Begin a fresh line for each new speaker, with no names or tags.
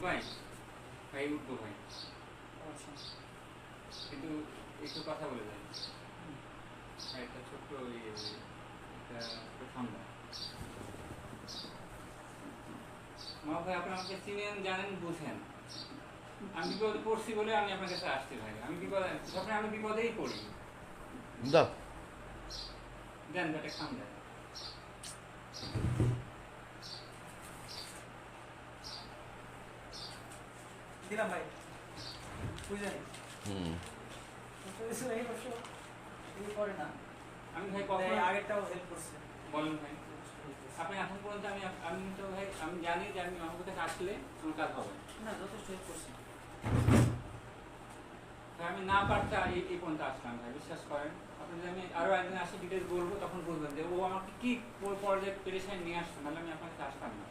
ভাই ভাই উঠবো ভাই, কিন্তু একটু কথা বলে যাই। একটা ছোট্ট একটা ঠান্ডা মা ভাই, আপনি আমাকে চিনেন, জানেন, বুঝেন। আমি বিপদে পড়ছি বলে আমি আপনার কাছে আসছি ভাই। আমি বিপদে, যখন আমি বিপদেই পড়ি
দাও
দেন একটা খান দেন।
দিলাম ভাই, বুঝলেন? করে না
আমি ভাই কখন
আগেরটাও হেল্প করছে।
বলেন ভাই, আপনি এখন পর্যন্ত আমি তো ভাই আমি জানি যে আমি আমার কাছে আসলে আমার কাজ হবে
না, যথেষ্ট হেল্প করছে।
ভাই। আমি না পারতে এই পর্যন্ত আসলাম ভাই, বিশ্বাস করেন। আপনি যদি আমি আরো একদিন আসি ডিটেলস বলবো, তখন বলবেন যে ও আমাকে কি পর্যায়ে পেরেশানি নিয়ে আসছে, নাহলে আমি আপনার কাছে আসতাম না।